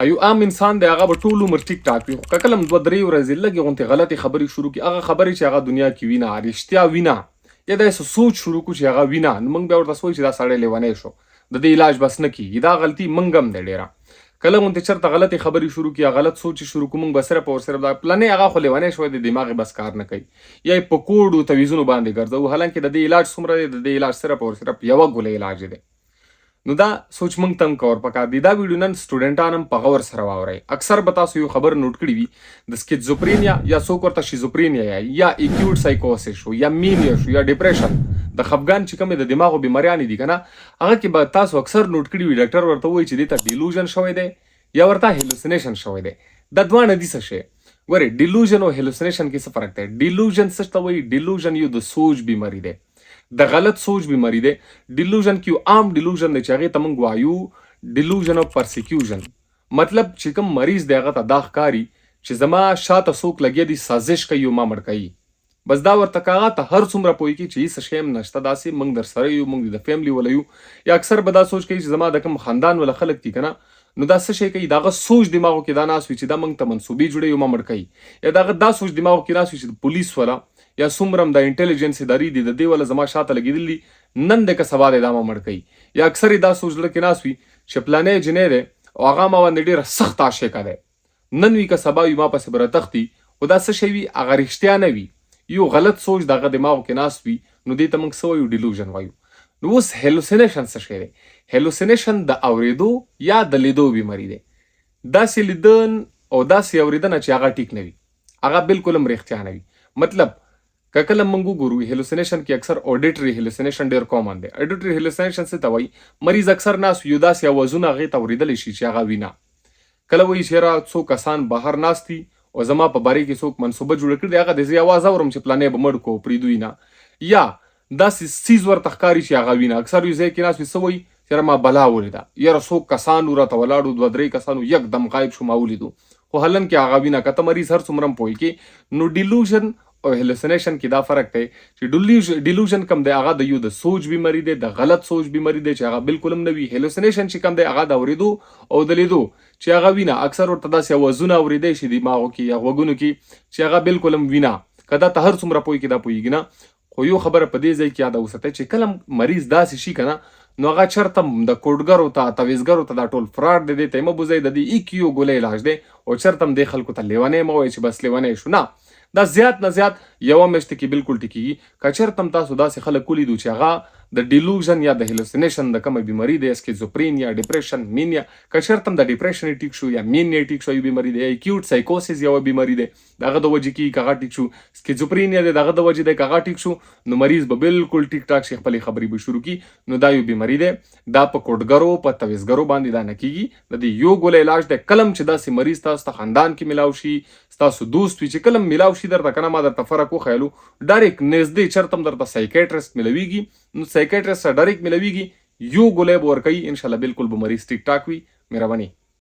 یو عام انسان دی هغه به ټول عمر ټیک ټاک وي، خو که کله هم 2-3 ورځې لږې غوندې غلطې خبرې شروع کړي، هغه خبرې چې هغه دنیا کې وینه رښتیا وینه یا داسې سوچ شروع کړو چې هغه وینه، نو موږ بیا ورته وایو چې دا سړی لیونی شو، د دې علاج بس نه کېږي. دا غلطي موږ هم دی ډېره. کله غوندې چېرته غلطې خبرې شروع کړي یا غلط سوچ شروع کړو، موږ به صرف او صرف دا پلانې هغه خو لیونی شوی دی، دماغ یې بس کار نه کوي، یا یې په کوډو تویزونو باندې ګرځوو، حالانکې د دې علاج څومره دی؟ د دې علاج صرف او صرف یوه ګوله علاج دی. نو دا سوچ موږ ته هم کول پکار دی. دا ویډیو نن سټوډنټان هم په غور سره واورئ. اکثر به تاسو یو خبر نوٹ کړي وي د سکیزوفرینیا یا څوک ورته شیزوفرینیا یا اکیوټ سایکوسس شو یا مینیا شو یا ډیپریشن، د خفګان چې کومې د دماغو بیماریانې دي که نه، هغه کې به تاسو اکثر نوٹ کړي وي ډاکټر ورته وایي چې دې ته ډیلوژن شوی دی یا ورته هیلوسینیشن شوی دی. دا دواړه دي څه شی؟ ګورئ، ډیلوژن او هیلوسینیشن کې څه فرق دی؟ ډیلوژن څه ته وایي؟ ډیلوژن یو د سوچ بیماری دی، د غلط سوچ بیماری دی. ډیلوژن کې یو عام ډیلوژن دی چې هغې ته موږ وایو ډیلوژن اف پرسیکیوژن. مطلب چې کوم مریض دی هغه ته دا ښکاري چې زما شاته څوک لګیا دي، سازش کوي او ما مړ کوي. بس دا ورته که هغه ته هر څومره پوهېږي چې هېڅ شی هم نشته، داسې موږ در سره یو، موږ د فیملي وله یو، یا اکثر به دا سوچ کوي چې زما د کوم خاندان وله خلک دي که نه، نو دا څه شی کوي؟ د هغه سوچ دماغو کې دا ناست وي چې دا موږ ته منصوبې جوړوي او ما مړ کوي، یا د هغه دا سوچ دماغو کې ناست وي چې د پولیس وله یا څومره هم د انټیلیجنس ادارې دي د دې وله زما شاته لګېدلي دي، نن دی که سبا دی دا ما مړ کوي. یا اکثر یې دا سوچ زړه کې ناست وي چې پلانی جنۍ دی او هغه ما باندې ډېره سخت عاشقه دی، نن وي که سبا وي ما پسې به راتښتي، خو دا څه شی وي؟ هغه رښتیا نه وي، یو غلط سوچ د هغه دماغو کې ناست وي، نو دې ته موږ څه وایو؟ ډیلوژن وایو. نو اوس هیلوسینیشن څه شی دی؟ هیلوسینیشن د اورېدو یا د لیدو بیماري دی. داسې لیدن او داسې اورېدنه چې هغه ټیک نه وي، هغه بالکل هم رښتیا نه وي. مطلب که کله موږ وګورو هیلوسینیشن کې اکثر اډیټري هیلوسینیشن ډېر کامن دی. اډیټري هیلوسینیشن څه ته وایي؟ مریض اکثر ناست یو داسې اوازونه هغې ته اورېدلی شي چې هغه وینه. کله وایي چې یاره څو کسان بهر ناست دي او زما په باره کې څوک منصوبه جوړه کړې ده، هغه د زه اواز اورم چې پلانی به مړ کړو پرېږدو یې نه، یا داسې څیز ورته ښکاري چې هغه وینه. اکثر یو ځای کې ناست وي څه وایي چې یاره ما بلا ولیده، یاره څوک کسان راته ولاړو، 2-3 کسانو یکدم غایب شو ما ولیدو، خو حالانکې هغه وینه. که ته مریض هر څومره هم پوهېږي، نو ډیلوژن او هیلوسینیشن کې دا فرق دی چې ډیلوژن کم دی هغه د یو د سوچ بیماری دی، د غلط سوچ بیماری دی چې هغه بالکل هم نه وي. هیلوسینیشن چې کم دی هغه د اورېدو او د لیدو چې هغه وینه، اکثر ورته داسې اوازونه اورېدی شي دماغو کې یا غوږونو کې چې هغه بالکل هم وینه. که دا ته هر څومره پوهېږي دا پوهېږي نه، خو یو خبره په دې ځای کې یاده وساتئ چې کله مریض داسې شي که نه، نو هغه چېرته د کوډګرو ته تویزګرو ته دا ټول فراډ دی، دې ته یې مه بوځئ، د دې ایک یو ګولۍ علاج دی، او چېرته هم دې خلکو ته لیونی مه وایئ چې بس لیونی شو. نه، دا زیات نه زیات یوه میاشت کې بالکل ټیکېږي. که چېرته هم تاسو داسې خلک ولیدو چې هغه د ډیلوژن یا د هیلوسینیشن د کومه بیماري دی، سکیزوفرین یا ډیپریشن، مینیا، که چېرته هم د ډیپریشن یې ټیک شو یا مینیا یې ټیک شو، یو بیماري دی، یا اکیوټ سایکوسس یوه بیماري دی، د هغه د وجې کېږي که هغه ټیک شو، سکیزوفرینیا دی د هغه د وجې دی که هغه ټیک شو، نو مریض به بالکل ټیک ټاک شي، خپلې خبرې به شروع کړي. نو دا یو بیماري دی، دا په کوډګرو په تویزګرو باندې دا نه کېږي، د دې یو ګوله علاج دی. کله هم چې داسې مریض تاسو ته خاندان کې میلاو شي، ستاسو دوست وي، چې کله هم میلاو شي درته که نه، ما درته فرق وښیلو، ډایرکټ نږدې چېرته هم درته سایکیټرسټ میلویږي، نو سایکیټرسټ سره ډایرکټ میلویږي، یو ګولۍ به ورکوي، انشاءالله بالکل به مریض ټیک ټاک وي. مهرباني.